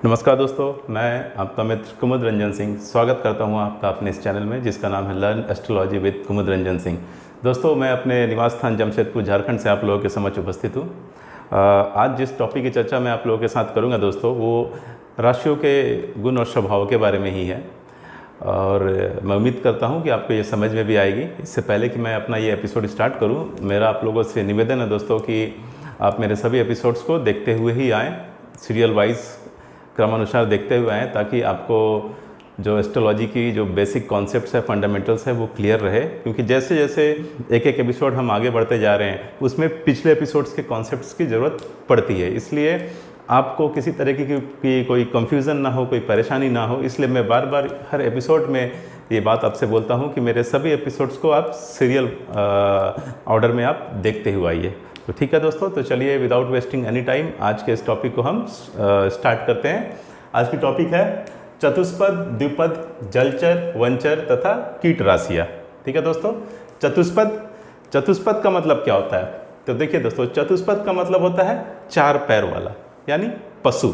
नमस्कार दोस्तों, मैं आपका मित्र कुमुद रंजन सिंह स्वागत करता हूं आपका अपने इस चैनल में जिसका नाम है लर्न एस्ट्रोलॉजी विद कुमुद रंजन सिंह। दोस्तों, मैं अपने निवास स्थान जमशेदपुर झारखंड से आप लोगों के समक्ष उपस्थित हूं। आज जिस टॉपिक की चर्चा मैं आप लोगों के साथ करूंगा दोस्तों, वो राशियों के गुण और स्वभाव के बारे में ही है और मैं उम्मीद करता हूं कि आपको ये समझ में भी आएगी। इससे पहले कि मैं अपना ये एपिसोड स्टार्ट करूँ, मेरा आप लोगों से निवेदन है दोस्तों कि आप मेरे सभी एपिसोड्स को देखते हुए ही आएँ, सीरियल वाइज क्रमानुसार देखते हुए आएँ, ताकि आपको जो एस्ट्रोलॉजी की जो बेसिक कॉन्सेप्ट्स है, फंडामेंटल्स है, वो क्लियर रहे। क्योंकि जैसे जैसे एक एक एपिसोड हम आगे बढ़ते जा रहे हैं, उसमें पिछले एपिसोड्स के कॉन्सेप्ट्स की ज़रूरत पड़ती है। इसलिए आपको किसी तरीके की कोई कन्फ्यूज़न ना हो, कोई परेशानी ना हो, इसलिए मैं बार बार हर एपिसोड में ये बात आपसे बोलता हूँ कि मेरे सभी एपिसोड्स को आप सीरियल ऑर्डर में आप देखते हुए आइए। तो ठीक है दोस्तों, तो चलिए विदाउट वेस्टिंग एनी टाइम आज के इस टॉपिक को हम स्टार्ट करते हैं। आज की टॉपिक है चतुष्पद, द्विपद, जलचर, वनचर तथा कीट राशियाँ। ठीक है दोस्तों, चतुष्पद का मतलब क्या होता है? तो देखिए दोस्तों, चतुष्पद का मतलब होता है चार पैर वाला, यानी पशु।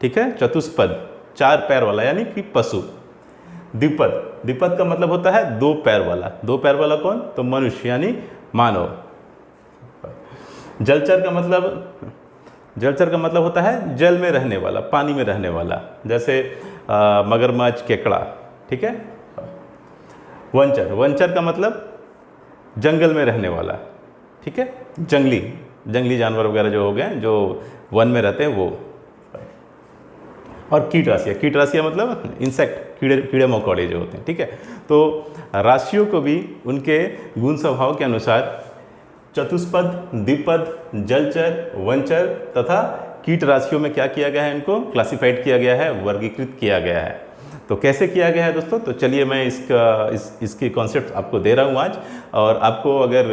ठीक है, चतुष्पद चार पैर वाला यानी कि पशु। द्विपद का मतलब होता है दो पैर वाला। दो पैर वाला कौन? तो मनुष्य यानी मानव। जलचर का मतलब होता है जल में रहने वाला, पानी में रहने वाला, जैसे मगरमच्छ, केकड़ा। ठीक है। वनचर का मतलब जंगल में रहने वाला। ठीक है, जंगली जानवर वगैरह जो हो गए, जो वन में रहते हैं वो। और कीट राशियाँ मतलब इंसेक्ट, कीड़े मकोड़े जो होते हैं। ठीक है, तो राशियों को भी उनके गुण स्वभाव के अनुसार चतुष्पद, द्विपद, जलचर, वनचर तथा कीट राशियों में क्या किया गया है? इनको क्लासिफाइड किया गया है, वर्गीकृत किया गया है। तो कैसे किया गया है दोस्तों? तो चलिए मैं इसकी कॉन्सेप्ट आपको दे रहा हूँ आज। और आपको अगर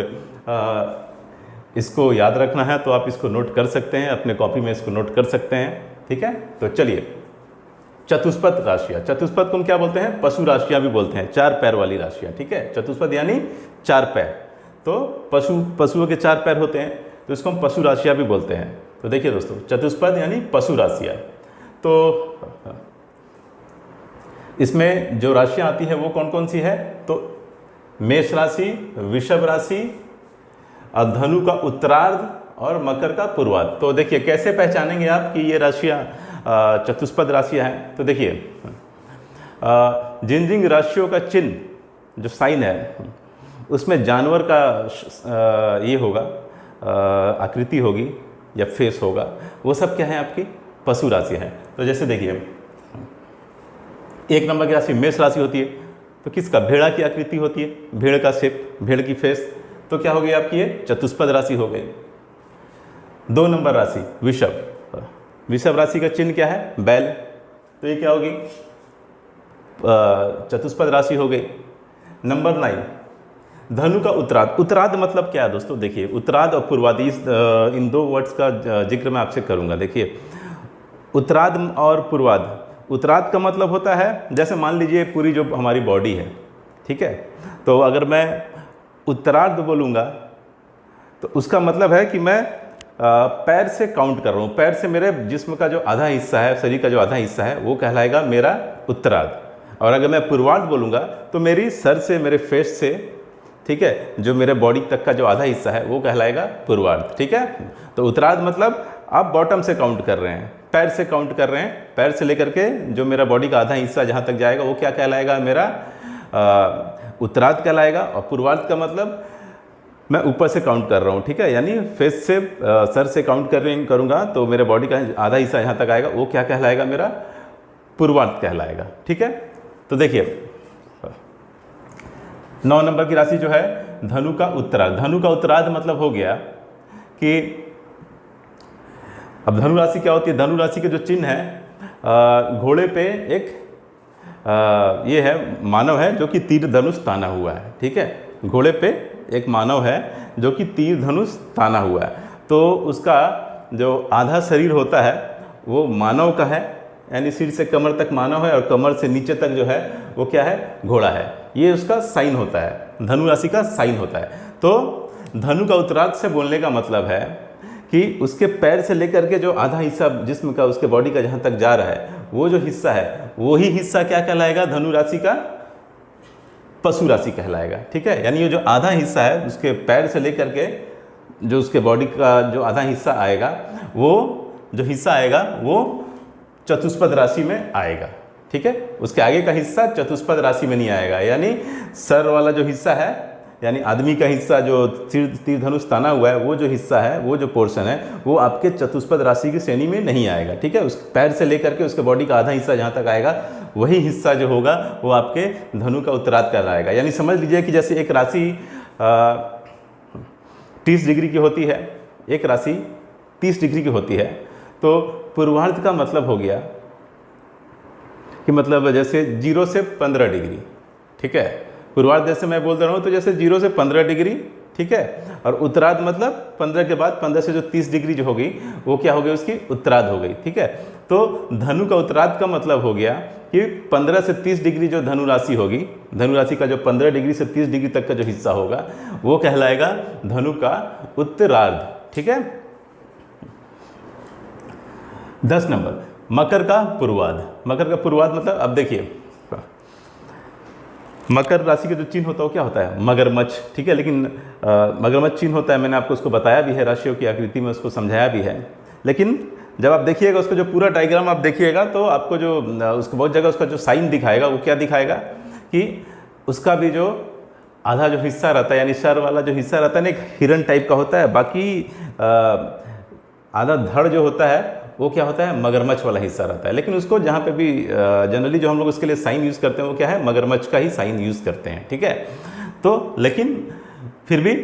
इसको याद रखना है तो आप इसको नोट कर सकते हैं, अपने कॉपी में इसको नोट कर सकते हैं। ठीक है, तो चलिए चतुष्पद राशियाँ, चतुष्पद को हम क्या बोलते हैं? पशु राशियाँ भी बोलते हैं, चार पैर वाली राशियाँ। ठीक है, चतुष्पद यानी चार पैर। तो पशुओं के चार पैर होते हैं, तो इसको हम पशु राशियाँ भी बोलते हैं। तो देखिए दोस्तों, चतुष्पद यानी पशु राशियाँ। तो इसमें जो राशियाँ आती है वो कौन कौन सी है? तो मेष राशि, वृषभ राशि, धनु का उत्तरार्ध और मकर का पूर्वार्ध। तो देखिए कैसे पहचानेंगे आप कि ये राशियाँ चतुष्पद राशियाँ हैं? तो देखिए जिन राशियों का चिन्ह, जो साइन है, उसमें जानवर का ये होगा, आकृति होगी या फेस होगा, वो सब क्या है? आपकी पशु राशि है। तो जैसे देखिए, एक नंबर की राशि मेष राशि होती है, तो किसका? भेड़ा की आकृति होती है, भेड़ का शेप, भेड़ की फेस। तो क्या हो गई आपकी? ये चतुष्पद राशि हो गई। दो नंबर राशि वृषभ राशि का चिन्ह क्या है? बैल। तो ये क्या होगी? चतुष्पद राशि हो गई। नंबर 9 धनु का उत्तरार्ध मतलब क्या है दोस्तों? देखिए, उत्तरार्ध और पूर्वार्ध, इन दो वर्ड्स का जिक्र मैं आपसे करूंगा। देखिए, उत्तरार्ध और पूर्वार्ध। उत्तरार्ध का मतलब होता है, जैसे मान लीजिए पूरी जो हमारी बॉडी है, ठीक है, तो अगर मैं उत्तरार्ध बोलूँगा तो उसका मतलब है कि मैं पैर से काउंट कर रहा हूँ। पैर से मेरे जिस्म का जो आधा हिस्सा है, शरीर का जो आधा हिस्सा है, वो कहलाएगा मेरा उत्तरार्ध। और अगर मैं पूर्वार्ध बोलूँगा तो मेरी सर से, मेरे फेस से, ठीक है, जो मेरे बॉडी तक का जो आधा हिस्सा है वो कहलाएगा पूर्वार्ध। ठीक है, तो उत्तरार्ध मतलब आप बॉटम से काउंट कर रहे हैं, पैर से काउंट कर रहे हैं, पैर से लेकर के जो मेरा बॉडी का आधा हिस्सा जहाँ तक जाएगा वो क्या कहलाएगा? मेरा उत्तरार्ध कहलाएगा। और पूर्वार्ध का मतलब मैं ऊपर से काउंट कर रहा हूँ। ठीक है, यानी फेस से, सर से काउंट करूँगा तो मेरे बॉडी का आधा हिस्सा यहाँ तक आएगा, वो क्या कहलाएगा? मेरा पूर्वार्ध कहलाएगा। ठीक है, तो देखिए 9 नंबर की राशि जो है धनु का उत्तरार्ध। धनु का उत्तरार्ध मतलब हो गया कि अब धनु राशि क्या होती है? धनु राशि के जो चिन्ह है, घोड़े पे एक ये है, मानव है जो कि तीर धनुष ताना हुआ है। ठीक है, घोड़े पे एक मानव है जो कि तीर धनुष ताना हुआ है। तो उसका जो आधा शरीर होता है वो मानव का है, यानी सिर से कमर तक मानव है और कमर से नीचे तक जो है वो क्या है? घोड़ा है। ये उसका साइन होता है, धनु राशि का साइन होता है। तो धनु का उत्तरार्ध से बोलने का मतलब है कि उसके पैर से लेकर के जो आधा हिस्सा जिस्म का, उसके बॉडी का जहाँ तक जा रहा है, वो जो हिस्सा है वही हिस्सा क्या कहलाएगा? धनु राशि का पशु राशि कहलाएगा। ठीक है, यानी ये जो आधा हिस्सा है उसके पैर से लेकर के जो उसके बॉडी का जो आधा हिस्सा आएगा, वो जो हिस्सा आएगा वो चतुष्पद राशि में आएगा। ठीक है, उसके आगे का हिस्सा चतुष्पद राशि में नहीं आएगा। यानी सर वाला जो हिस्सा है, यानी आदमी का हिस्सा जो तीर धनुष ताना हुआ है, वो जो हिस्सा है, वो जो पोर्शन है, वो आपके चतुष्पद राशि की श्रेणी में नहीं आएगा। ठीक है, उस पैर से लेकर के उसके बॉडी का आधा हिस्सा जहाँ तक आएगा, वही हिस्सा जो होगा वो आपके धनु का उत्तरार्ध कहलाएगा। यानी समझ लीजिए कि जैसे एक राशि 30 डिग्री की होती है, एक राशि 30 डिग्री की होती है, तो पूर्वार्ध का मतलब हो गया कि मतलब जैसे 0 से 15 डिग्री। ठीक है, पूर्वार्ध जैसे मैं बोल रहा हूँ तो जैसे 0 से 15 डिग्री। ठीक है, और उत्तरार्ध मतलब 15 के बाद 15 से जो 30 डिग्री जो होगी वो क्या हो गई? उसकी उत्तरार्ध हो गई। ठीक है, तो धनु का उत्तरार्ध का मतलब हो गया कि 15 से 30 डिग्री जो धनु राशि होगी, धनु राशि का जो 15 डिग्री से 30 डिग्री तक का जो हिस्सा होगा वो कहलाएगा धनु का उत्तरार्ध। ठीक है, 10 नंबर मकर का पूर्वार्ध। मकर का पूर्वार्ध मतलब, अब देखिए मकर राशि का जो चिन्ह होता है वो क्या होता है? मगरमच्छ। ठीक है, लेकिन मगरमच्छ चिन्ह होता है, मैंने आपको उसको बताया भी है, राशियों की आकृति में उसको समझाया भी है। लेकिन जब आप देखिएगा उसका जो पूरा डायग्राम आप देखिएगा तो आपको जो उसको बहुत जगह उसका जो साइन दिखाएगा वो क्या दिखाएगा कि उसका भी जो आधा जो हिस्सा रहता है, यानी सर वाला जो हिस्सा रहता है ना, एक हिरन टाइप का होता है, बाकी आधा धड़ जो होता है वो क्या होता है? मगरमच्छ वाला हिस्सा रहता है। लेकिन उसको जहाँ पे भी जनरली जो हम लोग उसके लिए साइन यूज़ करते हैं वो क्या है? मगरमच्छ का ही साइन यूज़ करते हैं। ठीक है, तो लेकिन फिर भी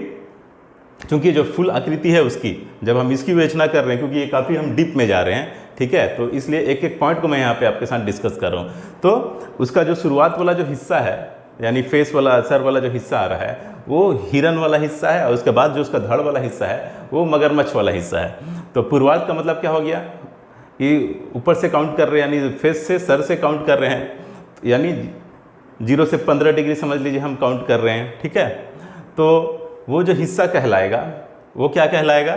चूँकि जो फुल आकृति है उसकी, जब हम इसकी विवेचना कर रहे हैं, क्योंकि ये काफ़ी हम डीप में जा रहे हैं, ठीक है, तो इसलिए एक एक पॉइंट को मैं यहाँ पे आपके साथ डिस्कस कर रहा हूँ। तो उसका जो शुरुआत वाला जो हिस्सा है, यानी फेस वाला, सर वाला जो हिस्सा आ रहा है, वो हिरन वाला हिस्सा है, और उसके बाद जो उसका धड़ वाला हिस्सा है वो मगरमच्छ वाला हिस्सा है। तो पूर्वार्ध का मतलब क्या हो गया कि ऊपर से काउंट कर रहे हैं, यानी फेस से, सर से काउंट कर रहे हैं, यानी 0 से 15 डिग्री समझ लीजिए हम काउंट कर रहे हैं। ठीक है, तो वो जो हिस्सा कहलाएगा वो क्या कहलाएगा?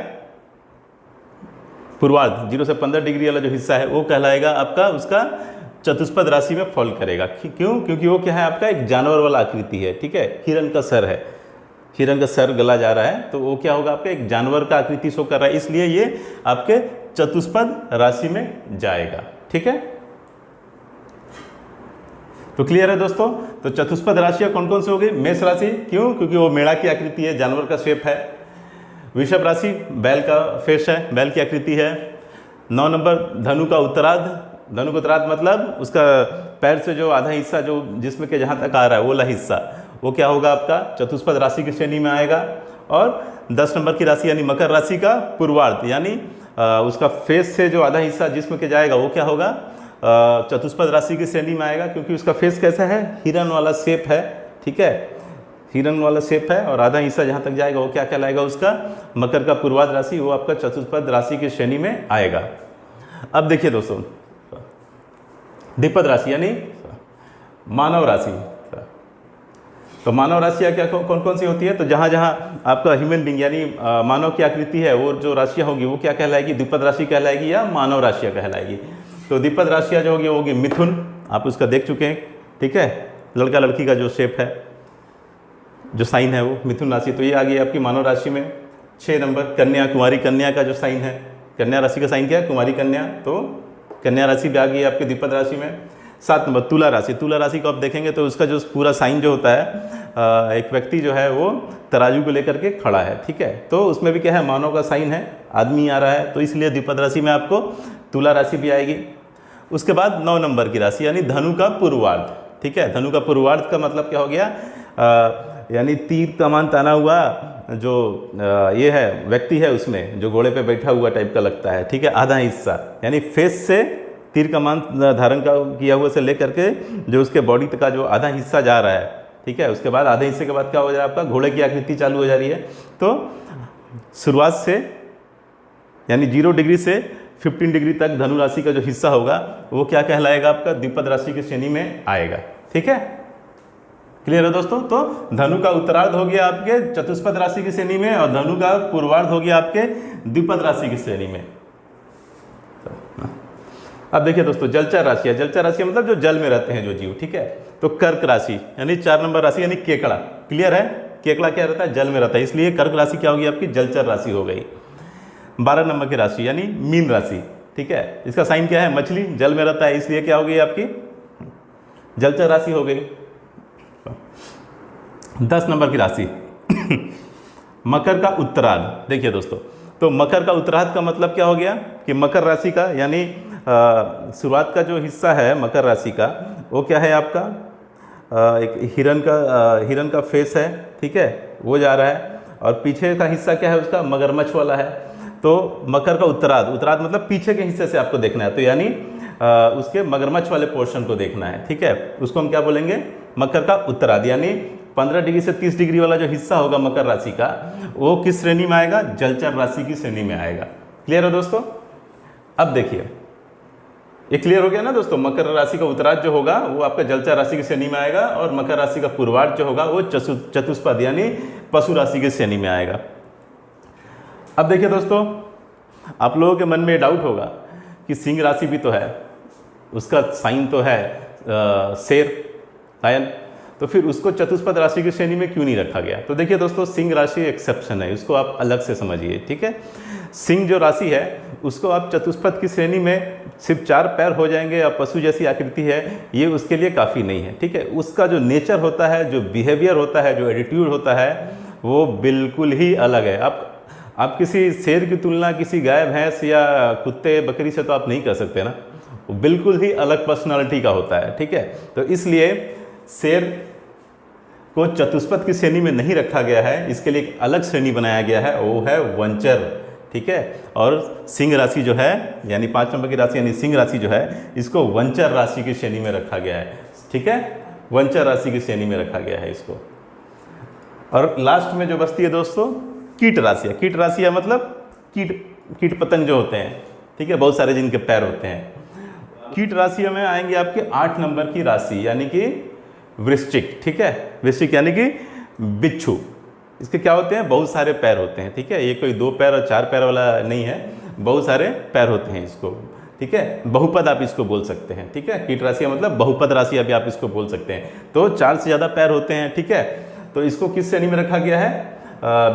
पूर्वार्ध 0 से 15 डिग्री वाला जो हिस्सा है वो कहलाएगा आपका, उसका चतुष्पद राशि में फॉल करेगा। क्यों? क्योंकि वो क्या है? आपका एक जानवर वाला आकृति है। ठीक है, हिरन का सर है, हिरन का सर गला जा रहा है, तो वो क्या होगा? आपका एक जानवर का आकृति शो कर रहा है, इसलिए ये आपके चतुष्पद राशि में जाएगा। ठीक है, तो क्लियर है दोस्तों? तो चतुष्पद राशियाँ कौन कौन सी हो गई? मेष राशि, क्यों? क्योंकि वो मेढ़ा की आकृति है, जानवर का शेप है। वृषभ राशि बैल का फेस है, बैल की आकृति है। 9 नंबर धनु का उत्तरार्ध। धनु का उत्तरार्ध मतलब उसका पैर से जो आधा हिस्सा जो जिस्म के जहाँ तक आ रहा है वो वाला हिस्सा, वो क्या होगा? आपका चतुष्पद राशि की श्रेणी में आएगा। और 10 नंबर की राशि यानी मकर राशि का पूर्वार्ध, यानी उसका फेस से जो आधा हिस्सा जिस्म के जाएगा वो क्या होगा? चतुष्पद राशि की श्रेणी में आएगा, क्योंकि उसका फेस कैसा है? हिरन वाला शेप है। ठीक है, हिरन वाला शेप है, और आधा हिस्सा जहाँ तक जाएगा वो क्या कहलाएगा? उसका मकर का पूर्वार्ध राशि, वो आपका चतुष्पद राशि की श्रेणी में आएगा। अब देखिए दोस्तों, द्विपद राशि यानी मानव राशि। तो मानव राशियाँ क्या कौन कौन सी होती है? तो जहाँ जहाँ आपका ह्यूमन बींग यानी मानव की आकृति है, वो जो राशियाँ होगी वो क्या कहलाएगी? द्विपद राशि कहलाएगी या मानव राशियाँ कहलाएगी? तो द्विपद राशियाँ जो होगी वो होगी मिथुन, आप उसका देख चुके हैं। ठीक है, लड़का लड़की का जो शेप है, जो साइन है वो मिथुन राशि, तो ये आ गई आपकी मानव राशि में। 6 नंबर कन्या, कुमारी कन्या का जो साइन है, कन्या राशि का साइन क्या है? कुमारी कन्या, तो कन्या राशि भी आ गई आपकी द्विपद राशि में। 7 नंबर तुला राशि। तुला राशि को आप देखेंगे तो उसका जो पूरा साइन जो होता है, एक व्यक्ति जो है वो तराजू को लेकर के खड़ा है। ठीक है, तो उसमें भी क्या है? मानव का साइन है, आदमी आ रहा है, तो इसलिए द्विपद राशि में आपको तुला राशि भी आएगी। उसके बाद 9 नंबर की राशि यानी धनु का पूर्वार्ध। ठीक है, धनु का पूर्वार्ध का मतलब क्या हो गया? यानी तीर कमान ताना हुआ जो ये है व्यक्ति है, उसमें जो घोड़े पे बैठा हुआ टाइप का लगता है। ठीक है, आधा हिस्सा यानी फेस से तीर कमान धारण का किया हुआ से लेकर के जो उसके बॉडी का जो आधा हिस्सा जा रहा है। ठीक है, उसके बाद आधे हिस्से के बाद क्या हो जा रहा है? आपका घोड़े की आकृति चालू हो जा रही है। तो शुरुआत से यानी 0 डिग्री से 15 डिग्री तक धनु राशि का जो हिस्सा होगा वो क्या कहलाएगा? आपका द्विपद राशि की श्रेणी में आएगा। ठीक है, क्लियर है दोस्तों। तो धनु का उत्तरार्ध हो गया आपके चतुष्पद राशि की श्रेणी में और धनु का पूर्वार्ध हो गया आपके द्विपद राशि की श्रेणी में। अब देखिए दोस्तों, जलचर राशि है। जलचर राशि मतलब जो जल में रहते हैं जो जीव, ठीक है। तो कर्क राशि यानी 4 नंबर राशि यानी केकड़ा। क्लियर है, केकड़ा क्या रहता है, जल में रहता है, इसलिए कर्क राशि क्या होगी आपकी, जलचर राशि हो गई। 12 नंबर की राशि यानी मीन राशि, ठीक है। इसका साइन क्या है, मछली, जल में रहता है, इसलिए क्या हो गई आपकी जलचर राशि हो गई। 10 नंबर की राशि मकर का उत्तरार्ध। देखिए दोस्तों, तो मकर का उत्तरार्ध का मतलब क्या हो गया कि मकर राशि का यानी शुरुआत का जो हिस्सा है मकर राशि का वो क्या है आपका, एक हिरन का फेस है, ठीक है, वो जा रहा है, और पीछे का हिस्सा क्या है उसका, मगरमच्छ वाला है। तो मकर का उत्तरार्ध, उत्तरार्ध मतलब पीछे के हिस्से से आपको देखना है, तो यानी उसके मगरमच्छ वाले पोर्शन को देखना है, ठीक है। उसको हम क्या बोलेंगे, मकर का उत्तरार्ध, यानी 15 डिग्री से 30 डिग्री वाला जो हिस्सा होगा मकर राशि का वो किस श्रेणी में आएगा, जलचर राशि की श्रेणी में आएगा। क्लियर है दोस्तों। अब देखिए ये क्लियर हो गया ना दोस्तों, मकर राशि का उत्तरार्ध जो होगा वो आपका जलचर राशि की श्रेणी में आएगा और मकर राशि का पूर्वार्ध जो होगा वो चतुष्पद यानी पशु राशि की श्रेणी में आएगा। अब देखिए दोस्तों, आप लोगों के मन में डाउट होगा कि सिंह राशि भी तो है, उसका साइन तो है शेर, लायन, तो फिर उसको चतुष्पद राशि की श्रेणी में क्यों नहीं रखा गया। तो देखिए दोस्तों, सिंह राशि एक्सेप्शन है, उसको आप अलग से समझिए, ठीक है। सिंह जो राशि है उसको आप चतुष्पद की श्रेणी में सिर्फ 4 पैर हो जाएंगे या पशु जैसी आकृति है, ये उसके लिए काफ़ी नहीं है, ठीक है। उसका जो नेचर होता है, जो बिहेवियर होता है, जो एटीट्यूड होता है, वो बिल्कुल ही अलग है। आप किसी शेर की तुलना किसी गाय भैंस या कुत्ते बकरी से तो आप नहीं कर सकते ना, वो बिल्कुल ही अलग पर्सनालिटी का होता है, ठीक है। तो इसलिए शेर को चतुष्पद की श्रेणी में नहीं रखा गया है, इसके लिए एक अलग श्रेणी बनाया गया है, वो है वंचर, ठीक है। और सिंह राशि जो है यानी 5 नंबर की राशि यानी सिंह राशि जो है इसको वंचर राशि की श्रेणी में रखा गया है, ठीक है, वंचर राशि की श्रेणी में रखा गया है इसको। और लास्ट में जो बचती है दोस्तों कीट राशि है। कीट राशि है मतलब कीट पतंग जो होते हैं, ठीक है, बहुत सारे जिनके पैर होते हैं। कीट राशि में आएंगे आपके 8 नंबर की राशि यानी कि वृश्चिक, ठीक है। वृश्चिक यानी कि बिच्छू, इसके क्या होते हैं, बहुत सारे पैर होते हैं, ठीक है। ये कोई 2 पैर और 4 पैर वाला नहीं है, बहुत सारे पैर होते हैं इसको, ठीक है। बहुपद आप इसको बोल सकते हैं, ठीक है। कीट राशि मतलब बहुपद राशि अभी आप इसको बोल सकते हैं। तो 4 से ज़्यादा पैर होते हैं, ठीक है। तो इसको किस श्रेणी में रखा गया है,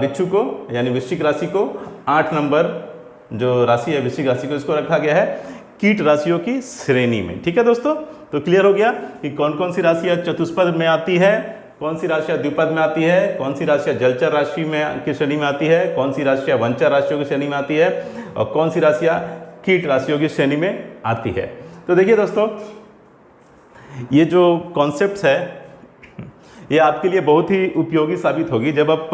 बिच्छू को यानी वृश्चिक राशि को 8 नंबर जो राशि है वृश्चिक राशि को इसको रखा गया है कीट राशियों की श्रेणी में, ठीक है दोस्तों। तो क्लियर हो गया कि कौन कौन सी राशियाँ चतुष्पद में आती है, कौन सी राशियाँ द्विपद में आती है, कौन सी राशियाँ जलचर राशि में की श्रेणी में आती है, कौन सी राशियाँ वंचर राशियों की श्रेणी में आती है और कौन सी राशियाँ कीट राशियों की श्रेणी में आती है। तो देखिए दोस्तों, ये जो कॉन्सेप्ट्स है ये आपके लिए बहुत ही उपयोगी साबित होगी जब आप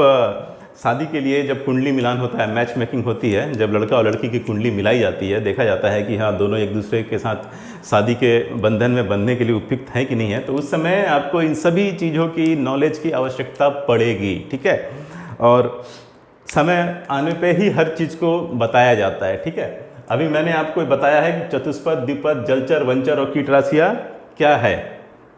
शादी के लिए जब कुंडली मिलान होता है, मैच मेकिंग होती है, जब लड़का और लड़की की कुंडली मिलाई जाती है, देखा जाता है कि हाँ दोनों एक दूसरे के साथ शादी के बंधन में बंधने के लिए उपयुक्त हैं कि नहीं है, तो उस समय आपको इन सभी चीज़ों की नॉलेज की आवश्यकता पड़ेगी, ठीक है। और समय आने पे ही हर चीज़ को बताया जाता है, ठीक है। अभी मैंने आपको बताया है कि चतुष्पद, द्विपद, जलचर, वंचर और कीट राशियाँ क्या है,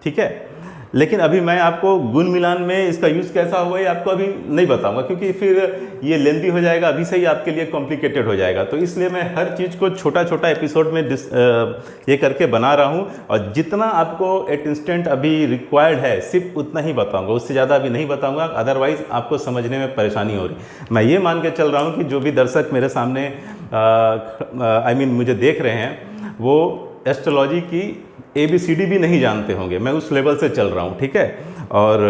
ठीक है। लेकिन अभी मैं आपको गुण मिलान में इसका यूज़ कैसा हुआ ये आपको अभी नहीं बताऊंगा, क्योंकि फिर ये लेंथी हो जाएगा, अभी से ही आपके लिए कॉम्प्लिकेटेड हो जाएगा। तो इसलिए मैं हर चीज़ को छोटा छोटा एपिसोड में ये करके बना रहा हूँ, और जितना आपको एट इंस्टेंट अभी रिक्वायर्ड है सिर्फ उतना ही बताऊँगा, उससे ज़्यादा अभी नहीं बताऊँगा, अदरवाइज़ आपको समझने में परेशानी हो रही। मैं ये मान के चल रहा हूँ कि जो भी दर्शक मेरे सामने मुझे देख रहे हैं वो एस्ट्रोलॉजी की ABCD भी नहीं जानते होंगे, मैं उस लेवल से चल रहा हूँ, ठीक है। और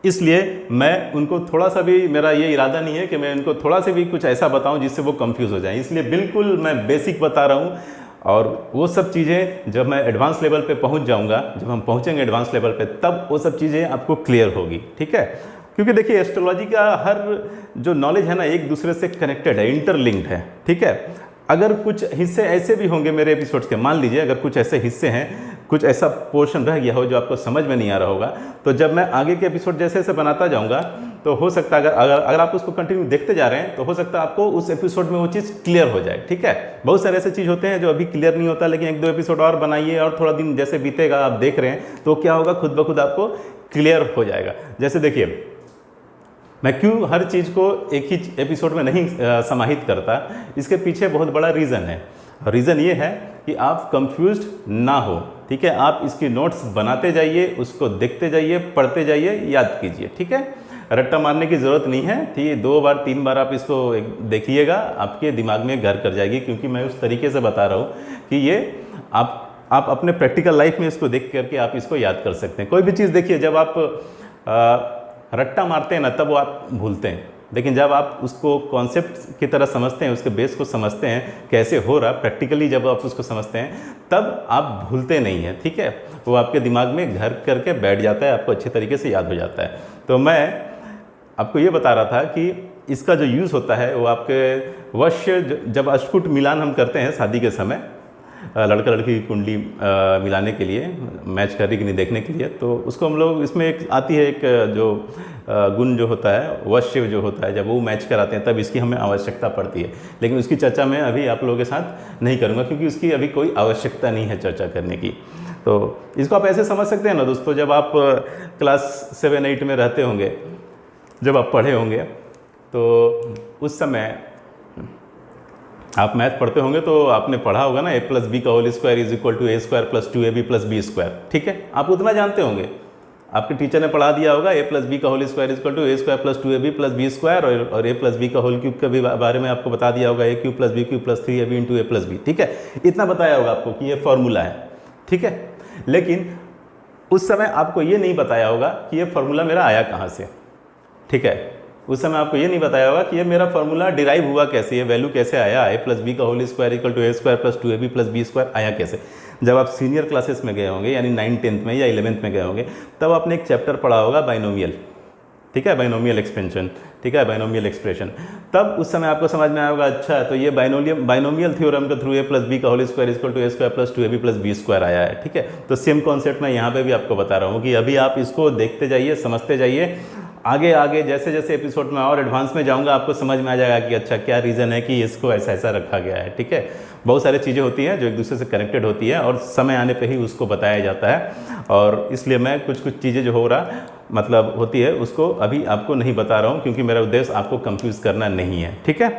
इसलिए मैं उनको थोड़ा सा भी, मेरा ये इरादा नहीं है कि मैं उनको थोड़ा सा भी कुछ ऐसा बताऊं जिससे वो कंफ्यूज हो जाएं, इसलिए बिल्कुल मैं बेसिक बता रहा हूं। और वो सब चीज़ें जब मैं एडवांस लेवल पे पहुंच जाऊंगा, जब हम पहुंचेंगे एडवांस लेवल पे, तब वो सब चीज़ें आपको क्लियर होगी, ठीक है। क्योंकि देखिए एस्ट्रोलॉजी का हर जो नॉलेज है ना एक दूसरे से कनेक्टेड है, इंटरलिंक्ड है, ठीक है। अगर कुछ हिस्से ऐसे भी होंगे मेरे एपिसोड्स के, मान लीजिए अगर कुछ ऐसे हिस्से हैं, कुछ ऐसा पोर्शन रह गया हो जो आपको समझ में नहीं आ रहा होगा, तो जब मैं आगे के एपिसोड जैसे जैसे बनाता जाऊंगा तो हो सकता है अगर आप उसको कंटिन्यू देखते जा रहे हैं तो हो सकता है आपको उस एपिसोड में वो चीज़ क्लियर हो जाए, ठीक है। बहुत सारे ऐसे चीज़ होते हैं जो अभी क्लियर नहीं होता, लेकिन 1-2 एपिसोड और बनाइए और थोड़ा दिन जैसे बीतेगा आप देख रहे हैं तो क्या होगा, खुद ब खुद आपको क्लियर हो जाएगा। जैसे देखिए, मैं क्यों हर चीज़ को एक ही एपिसोड में नहीं समाहित करता, इसके पीछे बहुत बड़ा रीज़न है। रीज़न ये है कि आप कंफ्यूज्ड ना हो, ठीक है। आप इसकी नोट्स बनाते जाइए, उसको देखते जाइए, पढ़ते जाइए, याद कीजिए, ठीक है। रट्टा मारने की ज़रूरत नहीं है, ठीक है। 2 बार 3 बार आप इसको देखिएगा, आपके दिमाग में घर कर जाएगी, क्योंकि मैं उस तरीके से बता रहा हूँ कि ये आप अपने प्रैक्टिकल लाइफ में इसको देख करके आप इसको याद कर सकते हैं। कोई भी चीज़ देखिए, जब आप रट्टा मारते हैं ना, तब वो आप भूलते हैं, लेकिन जब आप उसको कॉन्सेप्ट की तरह समझते हैं, उसके बेस को समझते हैं कैसे हो रहा, प्रैक्टिकली जब आप उसको समझते हैं, तब आप भूलते नहीं हैं, ठीक है। वो आपके दिमाग में घर करके बैठ जाता है, आपको अच्छे तरीके से याद हो जाता है। तो मैं आपको ये बता रहा था कि इसका जो यूज़ होता है वो आपके वश्य, जब अष्टकूट मिलान हम करते हैं शादी के समय, लड़का लड़की की कुंडली मिलाने के लिए, मैच करने के लिए, देखने के लिए, तो उसको हम लोग, इसमें एक आती है एक जो गुण जो होता है, वश्य जो होता है, जब वो मैच कराते हैं तब इसकी हमें आवश्यकता पड़ती है। लेकिन उसकी चर्चा मैं अभी आप लोगों के साथ नहीं करूँगा, क्योंकि उसकी अभी कोई आवश्यकता नहीं है चर्चा करने की। तो इसको आप ऐसे समझ सकते हैं ना दोस्तों, जब आप क्लास 7-8 में रहते होंगे, जब आप पढ़े होंगे, तो उस समय आप मैथ पढ़ते होंगे, तो आपने पढ़ा होगा ना, a + b का whole square is equal to a² + 2ab + b square, ठीक है। आप उतना जानते होंगे, आपके टीचर ने पढ़ा दिया होगा, a + b का whole square is equal to a² + 2ab + b square, और a + b का होल क्यूब के भी बारे में आपको बता दिया होगा, a³ + b³ + 3ab × a + b, ठीक है। इतना बताया होगा आपको कि ये फॉर्मूला है, ठीक है। लेकिन उस समय आपको ये नहीं बताया होगा कि ये फॉर्मूला मेरा आया कहाँ से, ठीक है। उस समय आपको ये नहीं बताया होगा कि ये मेरा फॉर्मूला डिराइव हुआ कैसे, ये वैल्यू कैसे आया, a + b का whole square equal to a² + 2ab + b square आया कैसे। जब आप सीनियर क्लासेस में गए होंगे, यानी 9th 10th में या 11th में गए होंगे, तब आपने एक चैप्टर पढ़ा होगा बाइनोमियल, ठीक है, बाइनोमियल एक्सपेंशन, ठीक है, बाइनोमियल एक्सप्रेशन। तब उस समय आपको समझ में आया होगा, अच्छा तो ये बाइनोमियल थ्योरम के थ्रू a + b का whole square equal to a² + 2ab + b square आया है, ठीक है। तो सेम कॉन्सेप्ट मैं यहाँ पे भी आपको बता रहा हूँ कि अभी आप इसको देखते जाइए, समझते जाइए, आगे आगे जैसे जैसे एपिसोड में और एडवांस में जाऊंगा, आपको समझ में आ जाएगा कि अच्छा क्या रीज़न है कि इसको ऐसा ऐसा रखा गया है, ठीक है। बहुत सारी चीज़ें होती हैं जो एक दूसरे से कनेक्टेड होती है, और समय आने पे ही उसको बताया जाता है, और इसलिए मैं कुछ चीज़ें जो हो रहा मतलब होती है उसको अभी आपको नहीं बता रहा हूँ, क्योंकि मेरा उद्देश्य आपको कंफ्यूज करना नहीं है, ठीक है।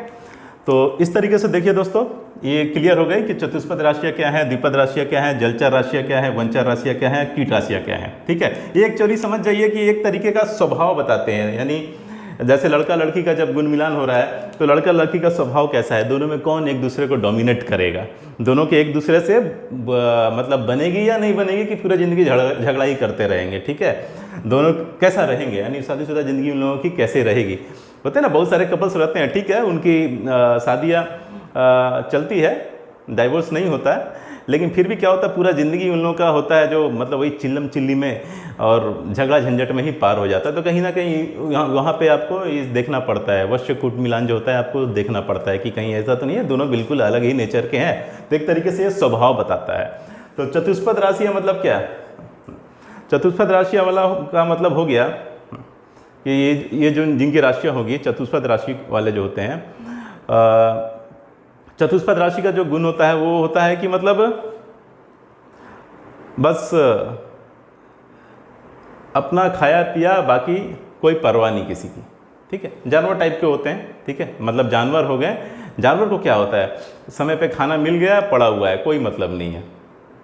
तो इस तरीके से देखिए दोस्तों, ये क्लियर हो गई कि चतुष्पद राशियाँ क्या है, द्विपद राशियाँ क्या है, जलचर राशियाँ क्या है, वनचर राशियाँ क्या है, कीट राशियाँ क्या है, ठीक है। ये एक्चुअली समझ जाइए कि एक तरीके का स्वभाव बताते हैं, यानी जैसे लड़का लड़की का जब गुण मिलान हो रहा है, तो लड़का लड़की का स्वभाव कैसा है, दोनों में कौन एक दूसरे को डोमिनेट करेगा, दोनों के एक दूसरे से मतलब बनेगी या नहीं बनेगी कि पूरा ज़िंदगी झगड़ा ही करते रहेंगे, ठीक है। दोनों कैसा रहेंगे, यानी शादीशुदा ज़िंदगी उन लोगों की कैसे रहेगी। होते हैं ना, बहुत सारे कपल्स रहते हैं, ठीक है, उनकी शादियाँ चलती है, डाइवोर्स नहीं होता है, लेकिन फिर भी क्या होता है, पूरा ज़िंदगी उन लोगों का होता है जो मतलब वही चिल्लम चिल्ली में और झगड़ा झंझट में ही पार हो जाता है। तो कहीं ना कहीं वहाँ पे आपको ये देखना पड़ता है, वश्य कूट मिलान जो होता है आपको देखना पड़ता है कि कहीं ऐसा तो नहीं है, दोनों बिल्कुल अलग ही नेचर के हैं। तो एक तरीके से ये स्वभाव बताता है। तो चतुष्पद राशियाँ मतलब क्या, चतुष्पद राशियाँ वाला का मतलब हो गया कि ये जो जिनकी राशियाँ होगी, चतुष्पद राशि वाले जो होते हैं, चतुष्पद राशि का जो गुण होता है वो होता है कि मतलब बस अपना खाया पिया, बाकी कोई परवाह नहीं किसी की, ठीक है। जानवर टाइप के होते हैं, ठीक है, मतलब जानवर हो गए। जानवर को क्या होता है, समय पे खाना मिल गया, पड़ा हुआ है, कोई मतलब नहीं है,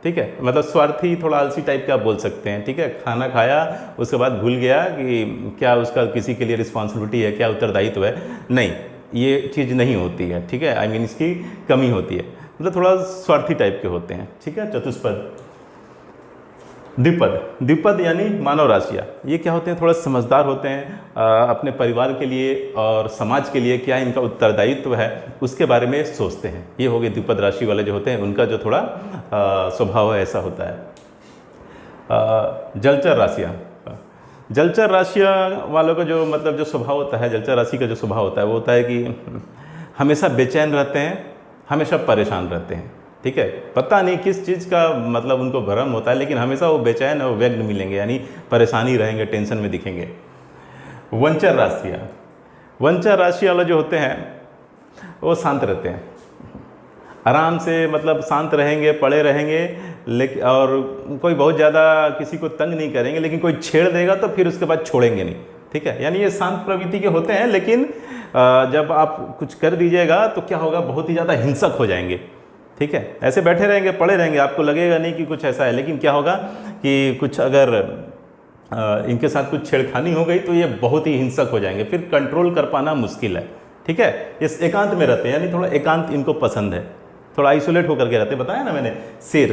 ठीक है, मतलब स्वार्थी, थोड़ा आलसी टाइप का आप बोल सकते हैं, ठीक है। खाना खाया, उसके बाद भूल गया कि क्या उसका किसी के लिए रिस्पॉन्सिबिलिटी है, क्या उत्तरदायित्व है, नहीं, ये चीज़ नहीं होती है, ठीक है। आई मीन इसकी कमी होती है, मतलब थोड़ा स्वार्थी टाइप के होते हैं, ठीक है। चतुष्पद। द्विपद, द्विपद यानी मानव राशियाँ, ये क्या होते हैं, थोड़ा समझदार होते हैं, अपने परिवार के लिए और समाज के लिए क्या इनका उत्तरदायित्व है उसके बारे में सोचते हैं। ये हो गए द्विपद राशि वाले जो होते हैं, उनका जो थोड़ा स्वभाव है ऐसा होता है। जलचर राशियाँ, जलचर राशियाँ वालों का जो मतलब जो स्वभाव होता है, जलचर राशि का जो स्वभाव होता है वो होता है कि हमेशा बेचैन रहते हैं, हमेशा परेशान रहते हैं, ठीक है। पता नहीं किस चीज़ का मतलब उनको भ्रम होता है, लेकिन हमेशा वो बेचैन और व्यग्र मिलेंगे, यानी परेशानी रहेंगे, टेंशन में दिखेंगे। वंचर राशियाँ, वंचर राशि वाले जो होते हैं वो शांत रहते हैं, आराम से मतलब शांत रहेंगे, पड़े रहेंगे, लेकिन और कोई बहुत ज़्यादा किसी को तंग नहीं करेंगे, लेकिन कोई छेड़ देगा तो फिर उसके बाद छोड़ेंगे नहीं, ठीक है। यानी ये शांत प्रवृत्ति के होते हैं, लेकिन जब आप कुछ कर दीजिएगा तो क्या होगा, बहुत ही ज़्यादा हिंसक हो जाएंगे, ठीक है। ऐसे बैठे रहेंगे, पड़े रहेंगे, आपको लगेगा नहीं कि कुछ ऐसा है, लेकिन क्या होगा कि कुछ अगर इनके साथ कुछ छेड़खानी हो गई तो ये बहुत ही हिंसक हो जाएंगे, फिर कंट्रोल कर पाना मुश्किल है, ठीक है। इस एकांत में रहते हैं, यानी थोड़ा एकांत इनको पसंद है, थोड़ा आइसोलेट होकर के रहते हैं। बताया ना मैंने,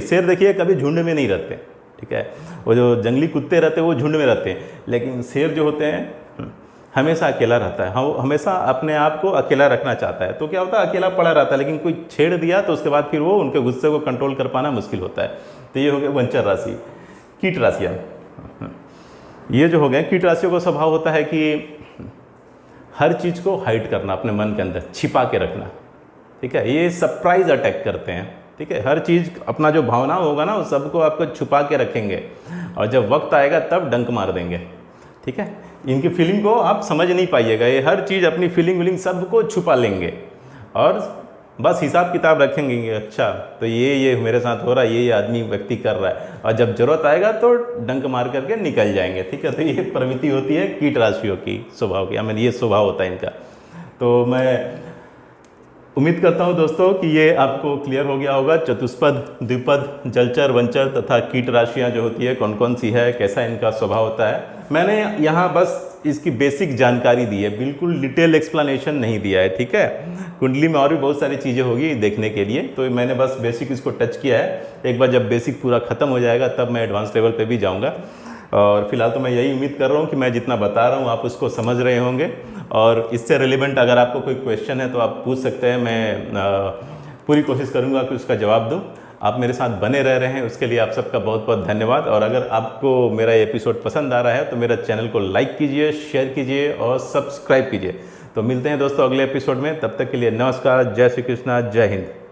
शेर देखिए कभी झुंड में नहीं रहते, ठीक है। वो जो जंगली कुत्ते रहते हैं वो झुंड में रहते हैं, लेकिन शेर जो होते हैं हमेशा अकेला रहता है, हाँ, वो हमेशा अपने आप को अकेला रखना चाहता है। तो क्या होता है, अकेला पड़ा रहता है, लेकिन कोई छेड़ दिया तो उसके बाद फिर वो उनके गुस्से को कंट्रोल कर पाना मुश्किल होता है। तो ये हो गया वंचर राशि। कीट राशियाँ, ये जो हो गए कीट राशियों का स्वभाव होता है कि हर चीज़ को हाइड करना, अपने मन के अंदर छिपा के रखना, ठीक है। ये सरप्राइज अटैक करते हैं, ठीक है। हर चीज़, अपना जो भावना होगा ना, वो सबको आपको छुपा के रखेंगे, और जब वक्त आएगा तब डंक मार देंगे, ठीक है। इनकी फीलिंग को आप समझ नहीं पाइएगा, ये हर चीज़ अपनी फीलिंग सबको छुपा लेंगे और बस हिसाब किताब रखेंगे। अच्छा तो ये मेरे साथ हो रहा है, ये आदमी व्यक्ति कर रहा है, और जब जरूरत आएगा तो डंक मार करके निकल जाएंगे, ठीक है। तो ये प्रवृत्ति होती है कीट राशियों की, स्वभाव की, ये स्वभाव होता है इनका। तो मैं उम्मीद करता हूं दोस्तों कि ये आपको क्लियर हो गया होगा। चतुष्पद, द्विपद, जलचर, वंचर तथा कीट राशियाँ जो होती है कौन कौन सी है, कैसा इनका स्वभाव होता है, मैंने यहाँ बस इसकी बेसिक जानकारी दी है, बिल्कुल डिटेल एक्सप्लेनेशन नहीं दिया है, ठीक है। कुंडली में और भी बहुत सारी चीज़ें होगी देखने के लिए, तो मैंने बस बेसिक इसको टच किया है। एक बार जब बेसिक पूरा ख़त्म हो जाएगा तब मैं एडवांस लेवल पे भी जाऊंगा, और फिलहाल तो मैं यही उम्मीद कर रहा हूँ कि मैं जितना बता रहा हूँ आप उसको समझ रहे होंगे, और इससे रिलेवेंट अगर आपको कोई क्वेश्चन है तो आप पूछ सकते हैं। मैं पूरी कोशिश करूँगा कि उसका जवाब दूँ। आप मेरे साथ बने रह रहे हैं, उसके लिए आप सबका बहुत बहुत धन्यवाद। और अगर आपको मेरा एपिसोड पसंद आ रहा है तो मेरा चैनल को लाइक कीजिए, शेयर कीजिए और सब्सक्राइब कीजिए। तो मिलते हैं दोस्तों अगले एपिसोड में, तब तक के लिए नमस्कार, जय श्री कृष्णा, जय हिंद।